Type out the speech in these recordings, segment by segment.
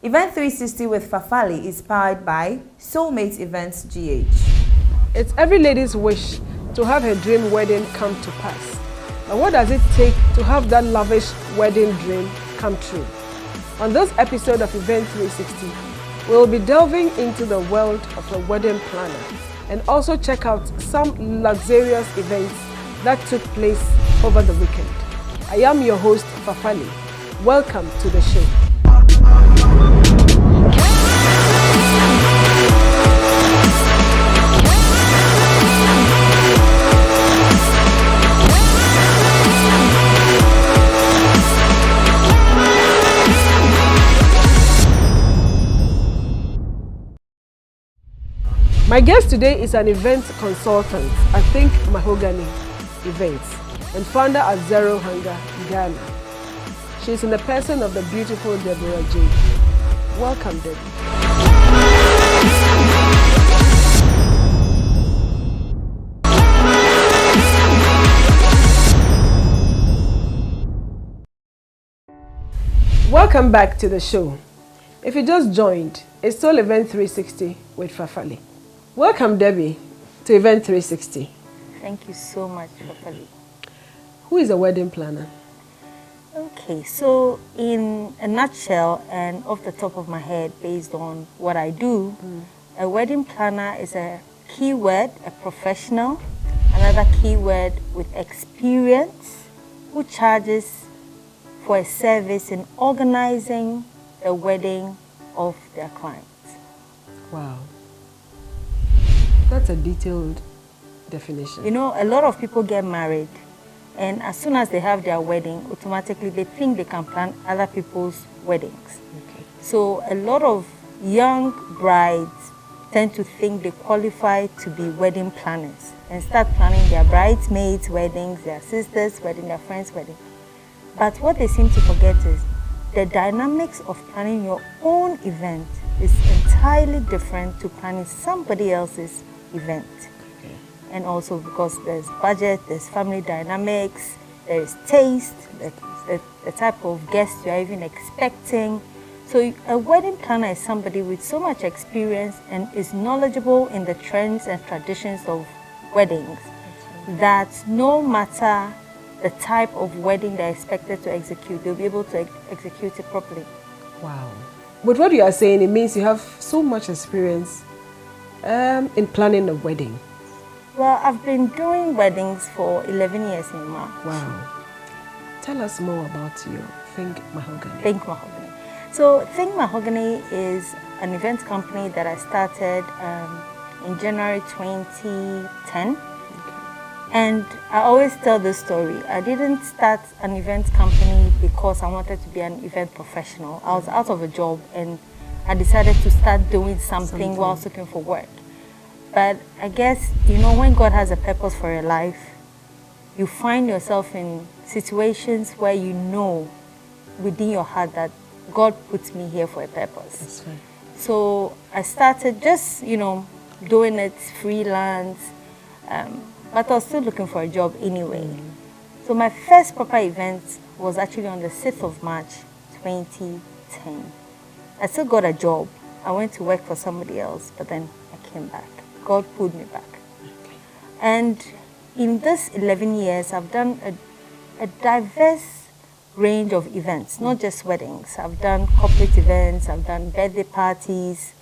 Event360 with Fafali is powered by Soulmate Events GH. It's every lady's wish to have her dream wedding come to pass. But what does it take to have that lavish wedding dream come true? On this episode of Event360, we'll be delving into the world of a wedding planner and also check out some luxurious events that took place over the weekend. I am your host, Fafali. Welcome to the show. My guest today is an event consultant at Think Mahogany Events and founder at Zero Hunger, Ghana. She's in the person of the beautiful Deborah J. Welcome, Debbie. Welcome back to the show. If you just joined, it's still Event360 with Fafali. Welcome, Debbie, to Event360. Thank you so much, Fafali. Who is a wedding planner? Okay, so in a nutshell and off the top of my head, based on what I do, a wedding planner is a keyword, a professional, another keyword with experience, who charges for a service in organizing the wedding of their clients. Wow. That's a detailed definition. You know, a lot of people get married, and as soon as they have their wedding, automatically they think they can plan other people's weddings. Okay. So a lot of young brides tend to think they qualify to be wedding planners and start planning their bridesmaids' weddings, their sisters' wedding, their friends' wedding. But what they seem to forget is the dynamics of planning your own event is entirely different to planning somebody else's event. Okay. And also because there's budget, there's family dynamics, there is taste, the type of guests you're even expecting. So a wedding planner is somebody with so much experience and is knowledgeable in the trends and traditions of weddings that no matter the type of wedding they're expected to execute, they'll be able to execute it properly. Wow. With what you are saying, it means you have so much experience in planning a wedding. Well, I've been doing weddings for 11 years in March. Wow. Tell us more about your Think Mahogany. Think Mahogany. So Think Mahogany is an event company that I started in January 2010. And I always tell this story. I didn't start an event company because I wanted to be an event professional. I was out of a job and I decided to start doing something whilst looking for work. But I guess, you know, when God has a purpose for your life, you find yourself in situations where you know within your heart that God puts me here for a purpose. That's right. So I started just, you know, doing it freelance, but I was still looking for a job anyway. So my first proper event was actually on the 6th of March, 2010. I still got a job. I went to work for somebody else, but then I came back. God pulled me back. Okay. And in this 11 years, I've done a diverse range of events, not just weddings. I've done corporate events, I've done birthday parties,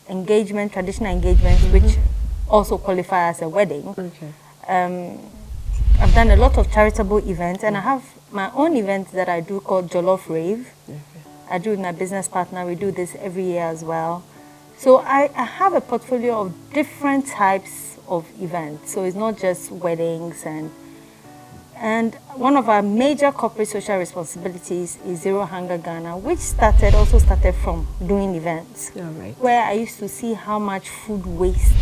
engagement, traditional engagements, which also qualify as a wedding. Okay. I've done a lot of charitable events, and I have my own event that I do called Jollof Rave. Okay. I do with my business partner. We do this every year as well. So I have a portfolio of different types of events. So it's not just weddings. And one of our major corporate social responsibilities is Zero Hunger Ghana, which also started from doing events. All right. Where I used to see how much food waste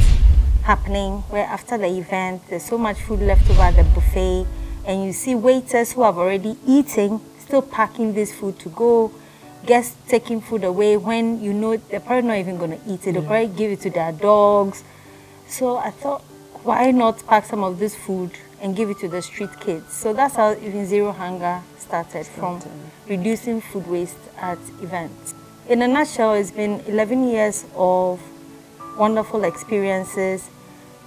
happening, where after the event, there's so much food left over at the buffet, and you see waiters who have already eaten, still packing this food to go, guests taking food away when you know they're probably not even going to eat it. They'll probably give it to their dogs. So I thought, why not pack some of this food and give it to the street kids? So that's how even Zero Hunger started, from reducing food waste at events. in a nutshell, it's been 11 years of wonderful experiences,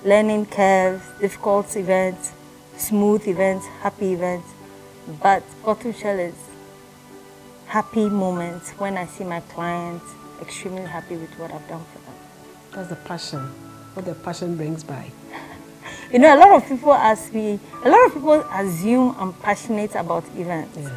learning curves, difficult events, smooth events, happy events. But bottom shell is happy moments when I see my clients extremely happy with what I've done for them. That's the passion, what the passion brings by. You know, a lot of people ask me, a lot of people assume I'm passionate about events. Yeah.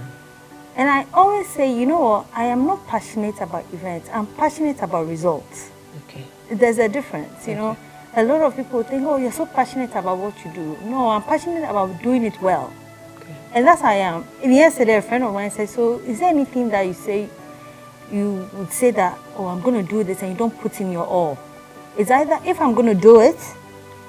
And I always say, you know what, I am not passionate about events, I'm passionate about results. Okay. There's a difference, you know. A lot of people think, oh, you're so passionate about what you do. No, I'm passionate about doing it well. Okay. And that's how I am. And yesterday, a friend of mine said, so is there anything that you say, you would say that, oh, I'm going to do this, and you don't put in your all? It's either, if I'm going to do it,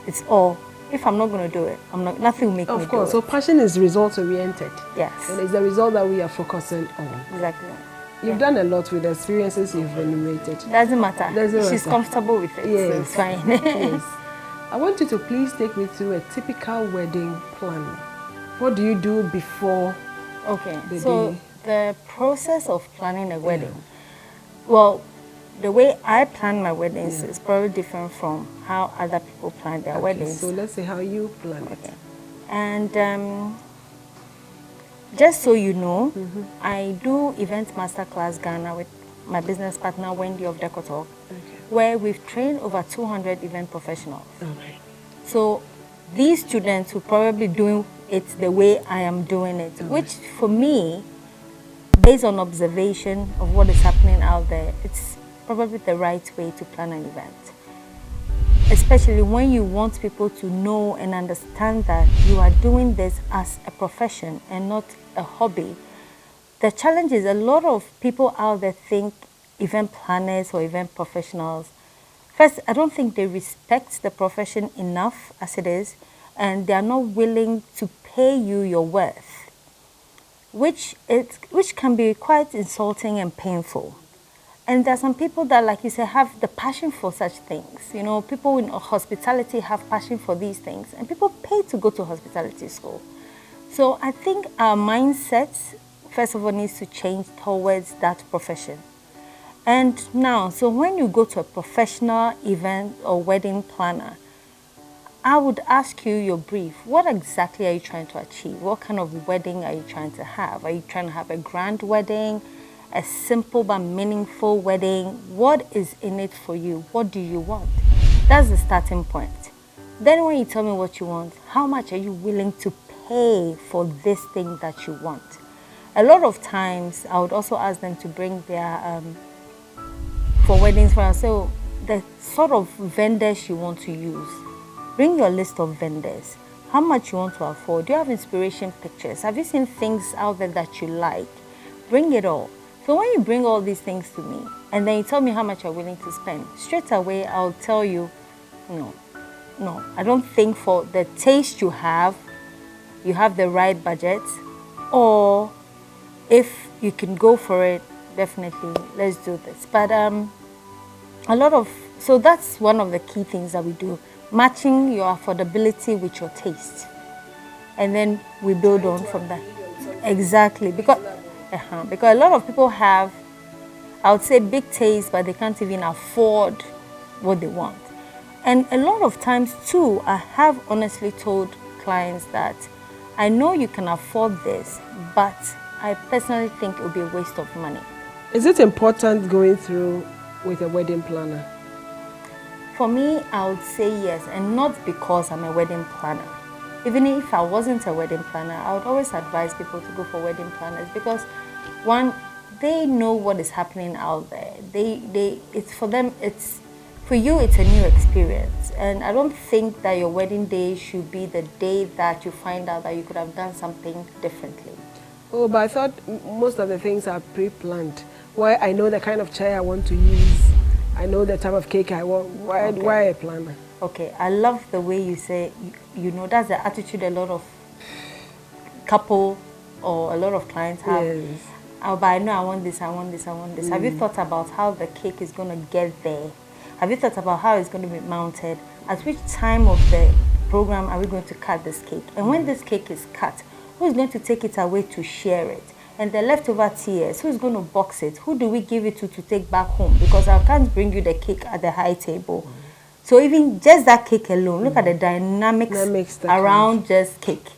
it's all. If I'm not going to do it, nothing will make me do it. Of course, so passion is result-oriented. Yes. And it's the result that we are focusing on. Exactly. You've done a lot with the experiences you've enumerated. Doesn't matter. Doesn't She's matter. comfortable with it, Yes. so it's fine. Yes. I want you to please take me through a typical wedding plan. What do you do before Okay, the so day? the process of planning a wedding, well, the way I plan my weddings is probably different from how other people plan their weddings. So let's say how you plan it. Okay. And just so you know, I do Event Masterclass Ghana with my business partner, Wendy of Decotalk, where we've trained over 200 event professionals. Okay. So these students will probably do it the way I am doing it, which for me, based on observation of what is happening out there, it's probably the right way to plan an event. Especially when you want people to know and understand that you are doing this as a profession and not a hobby. The challenge is a lot of people out there think event planners or event professionals, first, I don't think they respect the profession enough as it is, and they are not willing to pay you your worth, which can be quite insulting and painful. And there are some people that, like you said, have the passion for such things. You know, people in hospitality have passion for these things, and people pay to go to hospitality school. So I think our mindset, first of all, needs to change towards that profession. And now, so when you go to a professional event or wedding planner, I would ask you your brief. What exactly are you trying to achieve? What kind of wedding are you trying to have? Are you trying to have a grand wedding, a simple but meaningful wedding? What is in it for you? What do you want? That's the starting point. Then when you tell me what you want, how much are you willing to pay for this thing that you want? A lot of times, I would also ask them to bring their, for weddings, so the sort of vendors you want to use. Bring your list of vendors. How much you want to afford? Do you have inspiration pictures? Have you seen things out there that you like? Bring it all. So when you bring all these things to me, and then you tell me how much you're willing to spend, straight away I'll tell you, no, I don't think for the taste you have the right budget, or if you can go for it, definitely, let's do this. But so that's one of the key things that we do, matching your affordability with your taste. And then we build on from that. Exactly, because a lot of people have, I would say, big taste, but they can't even afford what they want. And a lot of times too, I have honestly told clients that I know you can afford this, but I personally think it would be a waste of money. Is it important going through with a wedding planner? For me, I would say yes, and not because I'm a wedding planner. Even if I wasn't a wedding planner, I would always advise people to go for wedding planners because, one, they know what is happening out there. It's for them, for you, it's a new experience. And I don't think that your wedding day should be the day that you find out that you could have done something differently. Oh, but I thought most of the things are pre-planned. Why I know the kind of chair I want to use. I know the type of cake I want. Why a planner? Okay, I love the way you say, you know, that's the attitude a lot of couple or a lot of clients have. Yes. Oh, but I know I want this, I want this, I want this. Have you thought about how the cake is going to get there? Have you thought about how it's going to be mounted? At which time of the program are we going to cut this cake? And when this cake is cut, who is going to take it away to share it? and the leftover tears, who's going to box it? Who do we give it to take back home? Because I can't bring you the cake at the high table. So even just that cake alone, look at the dynamics around just cake.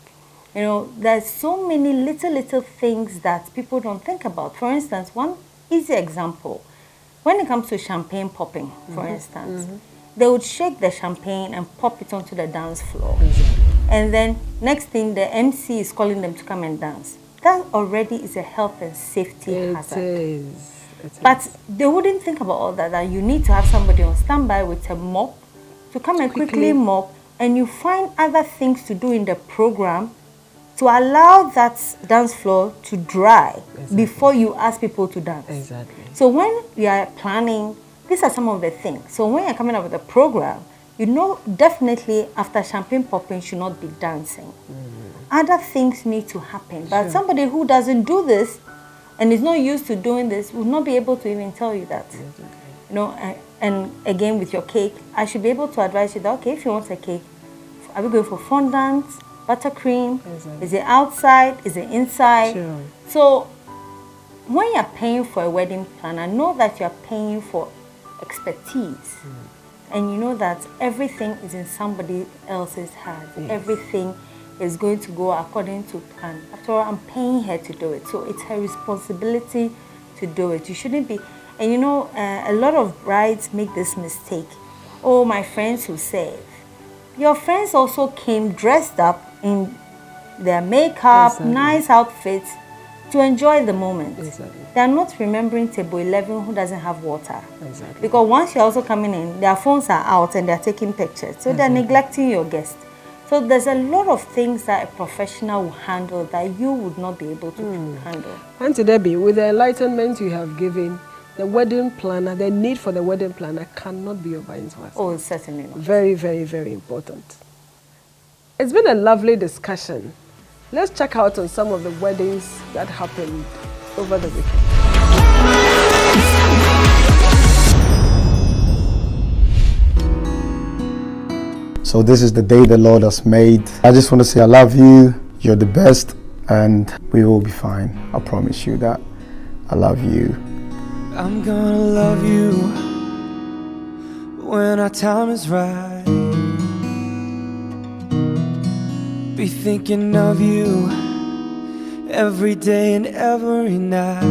You know, there's so many little things that people don't think about. For instance, one easy example, when it comes to champagne popping, for instance, they would shake the champagne and pop it onto the dance floor. And then next thing, the MC is calling them to come and dance. That already is a health and safety hazard. It is. But they wouldn't think about all that you need to have somebody on standby with a mop to come and quickly mop, and you find other things to do in the program to allow that dance floor to dry before you ask people to dance. Exactly. So when you are planning, these are some of the things. So when you're coming up with a program, you know definitely after champagne popping should not be dancing. Other things need to happen. But somebody who doesn't do this and is not used to doing this will not be able to even tell you that. You know, and again with your cake, I should be able to advise you that, okay, if you want a cake, are we going for fondant, buttercream? Is it outside? Is it inside? So when you're paying for a wedding planner, know that you're paying for expertise. And you know that everything is in somebody else's hands. Everything is going to go according to plan. After all, I'm paying her to do it. So it's her responsibility to do it. You shouldn't be... And you know, a lot of brides make this mistake. Oh, my friends who save. Your friends also came dressed up in their makeup, nice outfits, to enjoy the moment. They're not remembering table 11 who doesn't have water. Because once you're also coming in, their phones are out and they're taking pictures. So they're neglecting your guest. So there's a lot of things that a professional will handle that you would not be able to handle. Auntie Debbie, with the enlightenment you have given, the wedding planner, the need for the wedding planner cannot be overemphasized. Oh, certainly not. Very, very, very important. It's been a lovely discussion. Let's check out on some of the weddings that happened over the weekend. So this is the day the Lord has made. I just want to say I love you, you're the best, and we will be fine. I promise you that. I love you. I'm gonna love you when our time is right. Be thinking of you every day and every night.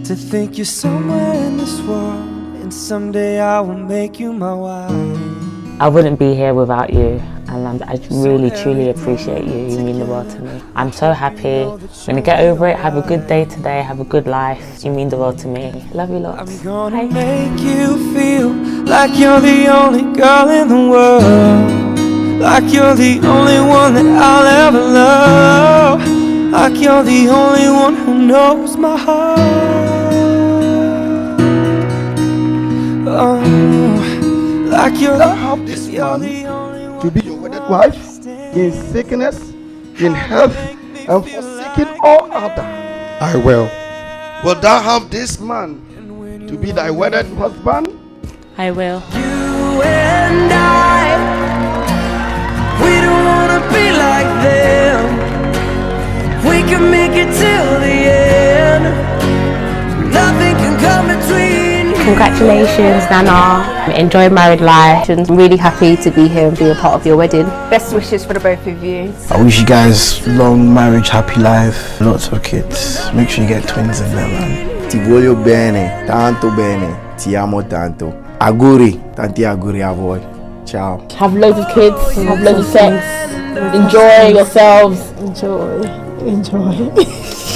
To think you're somewhere in this world, and someday I will make you my wife. I wouldn't be here without you, and I really truly appreciate you. You mean the world to me. I'm so happy. I'm gonna get over it, have a good day today, have a good life. You mean the world to me. Love you lots. I'm gonna make you feel like you're the only girl in the world, like you're the only one that I'll ever love, like you're the only one who knows my heart. Oh, like you're the only one to be your wedded wife in sickness, in health, and forsaking all other. I will. Will thou have this man to be thy wedded husband? I will. You and I, we don't wanna be like them. We can make it till the end. Nothing can come between. Congratulations, Nana. Enjoy married life. I'm really happy to be here and be a part of your wedding. Best wishes for the both of you. I wish you guys long marriage, happy life, lots of kids. Make sure you get twins in there, man. Ti voglio bene, tanto bene. Ti amo tanto. Auguri, tanti auguri a voi. Ciao. Have loads of kids, have loads of sex. Enjoy yourselves. Enjoy.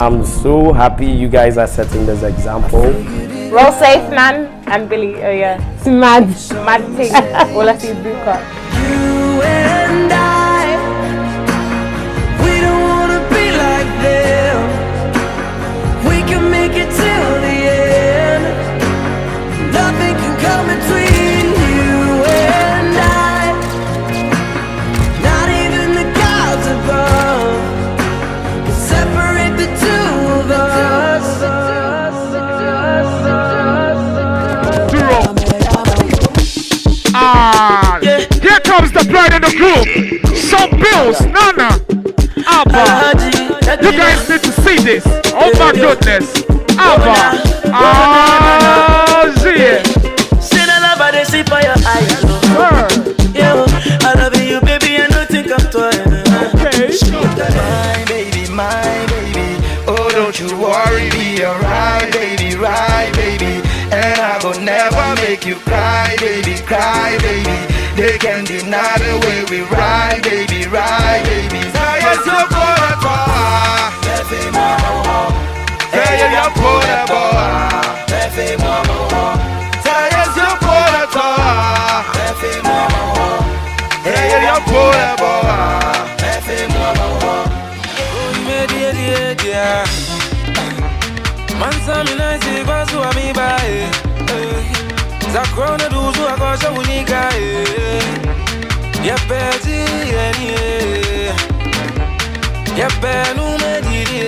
I'm so happy you guys are setting this example. Roll safe, Nan and Billy. Oh yeah, it's mad thing. All I see is blue car. You and I, we don't wanna be like them. We can make it till the end. Nothing can come between you and I. Not even the gods above can separate the two of us. Here comes the bride and the groom. Some bills, Nana, Abba. You guys need to see this. Oh my goodness. Abba. Yeah. Say the love I see for your eyes. Yo, I love you, baby, and don't think I'm toying. Okay. My baby. Oh, don't you worry, be alright, baby, right, baby. And I will never make you cry, baby, cry, baby. They can deny the way we ride, baby, ride, baby. Yes, you're for the boy. Hey, you're for the boy. Yes, you're for the boy. Hey, you're for the boy. Mansa minazi bazu amibae za krona duzu akosha unika ya peti eni ya penu mediri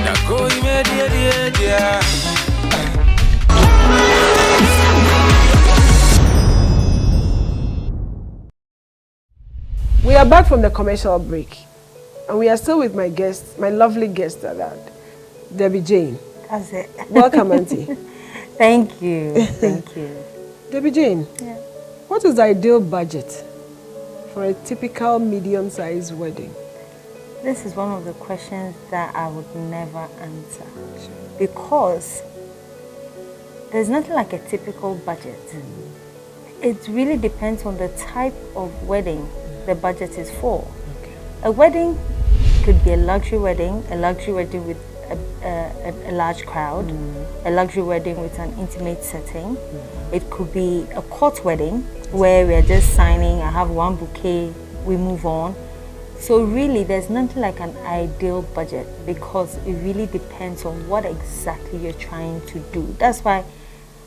na koi mediri We are back from the commercial break, and we are still with my guest, my lovely guest at that, Debbie Jane. That's it. Welcome, Auntie. Thank you. Thank you. Debbie Jane, Yeah. what is the ideal budget for a typical medium-sized wedding? This is one of the questions that I would never answer because there's nothing like a typical budget. It really depends on the type of wedding the budget is for. A wedding could be a luxury wedding with a large crowd, a luxury wedding with an intimate setting. It could be a court wedding where we are just signing, I have one bouquet, we move on. So really there's nothing like an ideal budget because it really depends on what exactly you're trying to do. That's why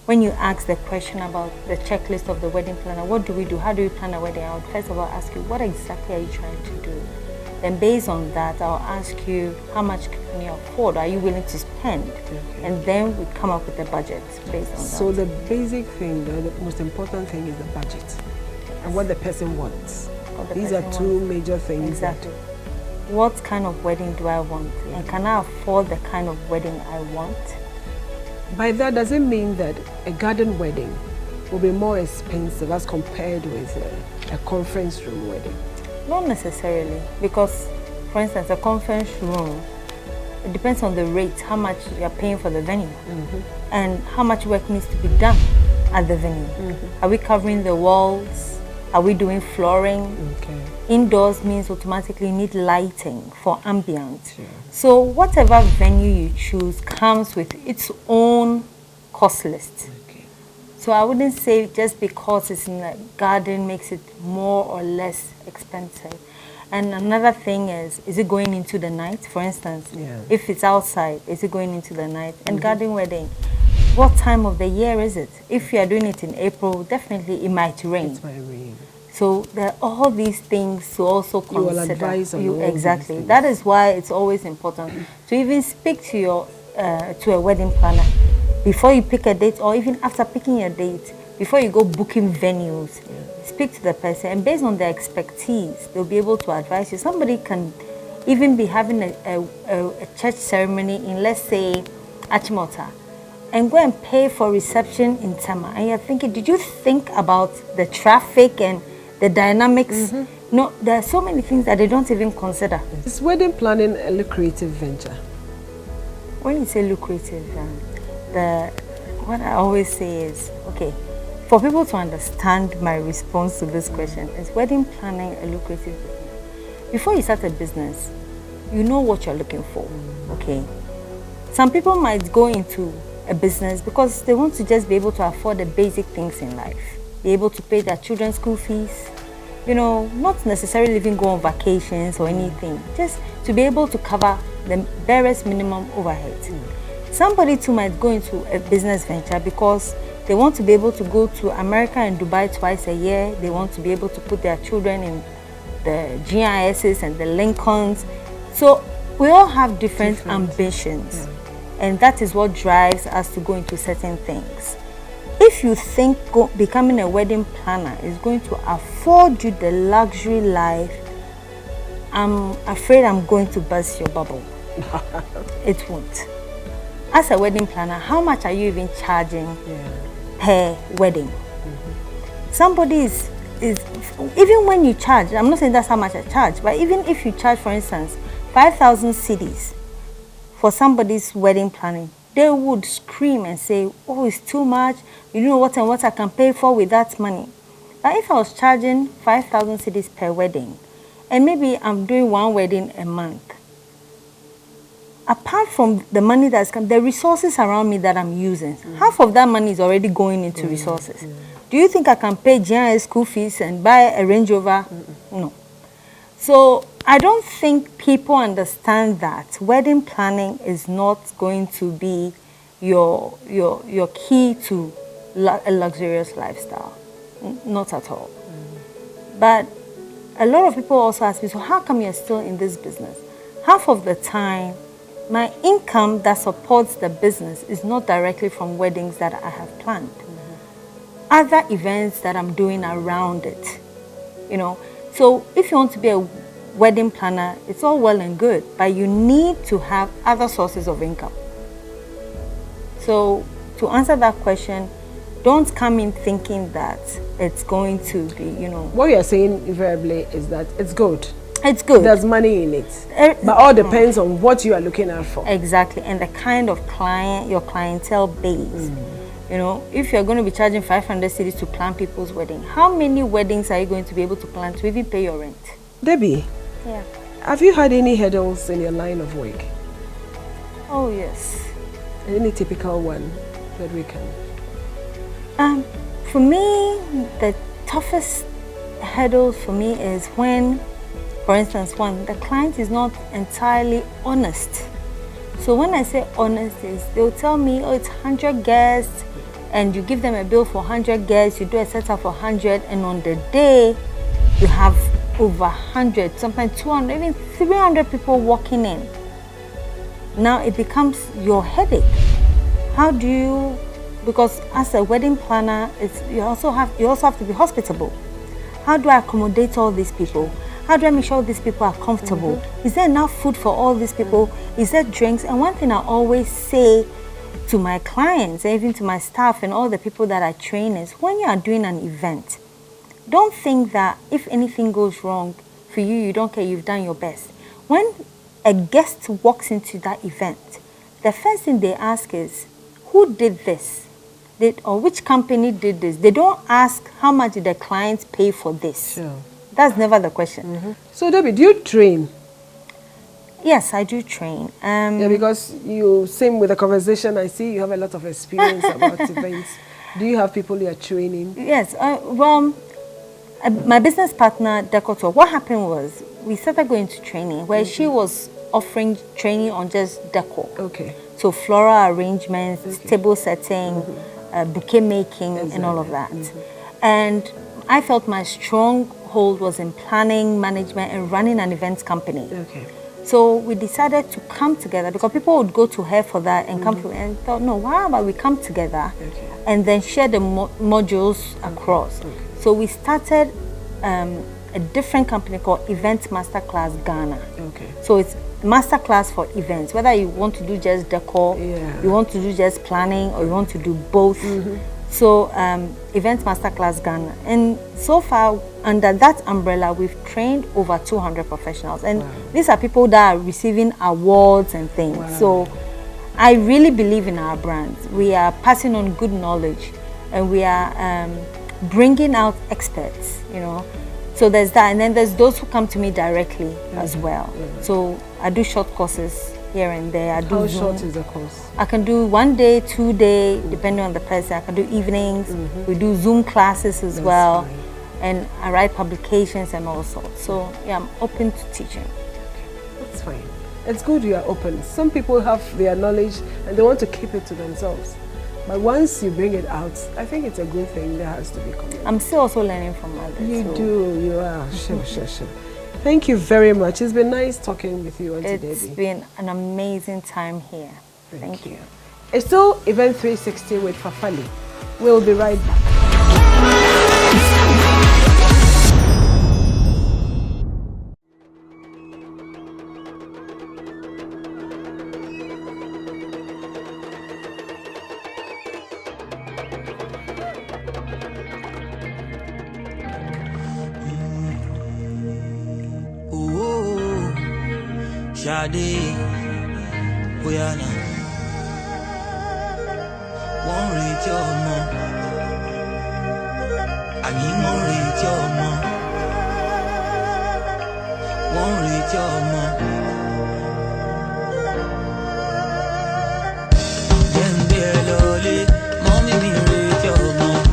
when you ask the question about the checklist of the wedding planner, what do we do? How do we plan a wedding? I would first of all ask you, what exactly are you trying to do? Then based on that, I'll ask you, how much can you afford? Are you willing to spend? And then we come up with a budget based on that. So the basic thing, the most important thing is the budget and what the person wants. These are two major things. Exactly. What kind of wedding do I want? And can I afford the kind of wedding I want? By that, does it mean that a garden wedding will be more expensive as compared with a conference room wedding? Not necessarily, because, for instance, a conference room, it depends on the rate, how much you are paying for the venue, and how much work needs to be done at the venue. Are we covering the walls? Are we doing flooring? Indoors means automatically need lighting for ambient. So whatever venue you choose comes with its own cost list. So I wouldn't say just because it's in a garden makes it more or less expensive. And another thing is it going into the night? For instance, if it's outside, is it going into the night? And garden wedding, what time of the year is it? If you are doing it in April, definitely it might rain. It might rain. So there are all these things to also consider. You will advise on all exactly. These things. That is why it's always important to even speak to your to a wedding planner before you pick a date, or even after picking your date, before you go booking venues. Speak to the person, and based on their expertise, they'll be able to advise you. Somebody can even be having a church ceremony in, let's say, Achimota, and go and pay for reception in Tama. And you're thinking, did you think about the traffic and the dynamics? No, there are so many things that they don't even consider. Is wedding planning a lucrative venture? When you say lucrative, what I always say is, okay, for people to understand my response to this question, is wedding planning a lucrative business? Before you start a business, you know what you're looking for, okay? Some people might go into a business because they want to just be able to afford the basic things in life, be able to pay their children's school fees, you know, not necessarily even go on vacations or anything, just to be able to cover the barest minimum overhead. Somebody too might go into a business venture because they want to be able to go to America and Dubai twice a year. They want to be able to put their children in the GISs and the Lincolns. So we all have different ambitions. And that is what drives us to go into certain things. If you think becoming a wedding planner is going to afford you the luxury life, I'm afraid I'm going to burst your bubble. It won't. As a wedding planner, how much are you even charging per wedding? Somebody is even when you charge, I'm not saying that's how much I charge, but even if you charge, for instance, 5,000 cedis for somebody's wedding planning, they would scream and say, oh, it's too much. You know what and what I can pay for with that money. But if I was charging 5,000 cedis per wedding, and maybe I'm doing one wedding a month, apart from the money that's come, the resources around me that I'm using, half of that money is already going into resources. Do you think I can pay GIS school fees and buy a Range Rover? No. So I don't think people understand that wedding planning is not going to be your key to a luxurious lifestyle. Not at all. But a lot of people also ask me, so how come you're still in this business? Half of the time, my income that supports the business is not directly from weddings that I have planned. Other events that I'm doing around it, you know. So if you want to be a wedding planner, it's all well and good, but you need to have other sources of income. So to answer that question, don't come in thinking that it's going to be, you know. What you're saying invariably is that it's good. It's good. There's money in it. But all depends on what you are looking out for. Exactly. And the kind of client, your clientele base. You know, if you're going to be charging 500 cedis to plan people's wedding, how many weddings are you going to be able to plan to even pay your rent? Debbie, yeah. Have you had any hurdles in your line of work? Oh, yes. Any typical one that we can? For me, the toughest hurdle for me is when, for instance, the client is not entirely honest. So when I say honest, is they'll tell me, oh, it's 100 guests, and you give them a bill for 100 guests, you do a setup for 100, and on the day, you have over 100, sometimes 200, even 300 people walking in. Now it becomes your headache. How do you, because as a wedding planner, you also have to be hospitable. How do I accommodate all these people? How do I make sure these people are comfortable? Is there enough food for all these people? Is there drinks? And one thing I always say to my clients, even to my staff and all the people that I train is, when you are doing an event, don't think that if anything goes wrong for you, you don't care, you've done your best. When a guest walks into that event, the first thing they ask is, who did this? Or which company did this? They don't ask, how much did the client pay for this? Sure. That's never the question. So, Debbie, do you train? Yes, I do train. Yeah, because same with the conversation, I see you have a lot of experience about events. Do you have people you are training? Yes. Well, my business partner, Decotor, what happened was we started going to training where she was offering training on just decor. Okay. So floral arrangements, table setting, bouquet making, and all of that. And I felt my stronghold was in planning, management, and running an events company. Okay. So we decided to come together because people would go to her for that and come to me and thought, no, why about we come together and then share the modules across. So we started a different company called Event Masterclass Ghana. Okay. So it's masterclass for events, whether you want to do just decor, you want to do just planning, or you want to do both. So Event Masterclass Ghana, and so far under that umbrella we've trained over 200 professionals, and these are people that are receiving awards and things. So I really believe in our brands. We are passing on good knowledge, and we are bringing out experts, you know. So there's that, and then there's those who come to me directly as well. So I do short courses here and there. I do How Zoom. short is the course? I can do 1 day, 2 day, depending on the person. I can do evenings. We do Zoom classes as well. And I write publications and all sorts. So yeah, I'm open to teaching. That's fine. It's good you are open. Some people have their knowledge and they want to keep it to themselves. But once you bring it out, I think it's a good thing. There has to be community. I'm still also learning from others. You are. Sure. Thank you very much. It's been nice talking with you, Auntie Debbie. It's been an amazing time here. Thank you. It's still Event360 with Fafali. We'll be right back. Shade, Oyana. Won't reach your mom. I need more reach your mom. Won't reach your mom. Then be lolly, mommy me reach your mom.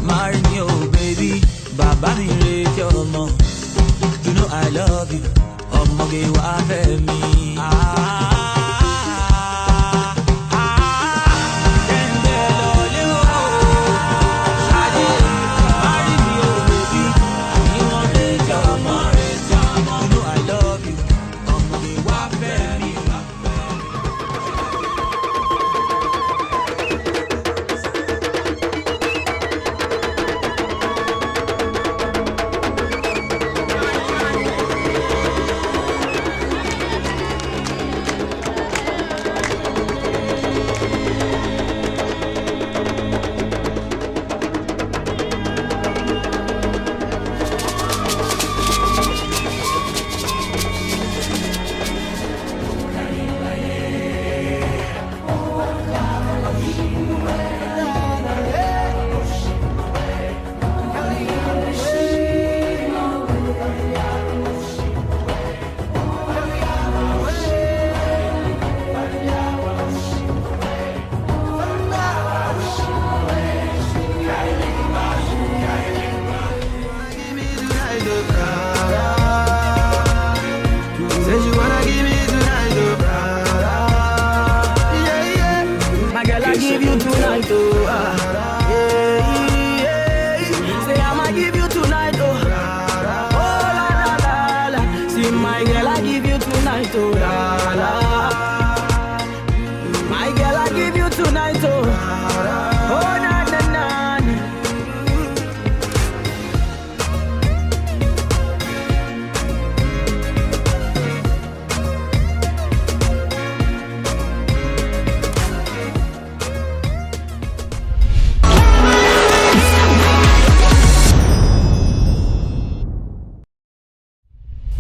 Marry me, oh baby, baba me reach your mom. You know I love you. Omoge wa fe mi.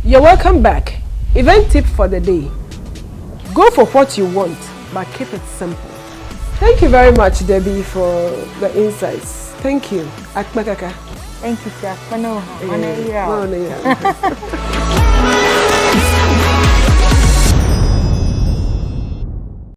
You're welcome back. Event tip for the day. Go for what you want, but keep it simple. Thank you very much, Debbie, for the insights. Thank you. Akmakaka. Thank you, Jack.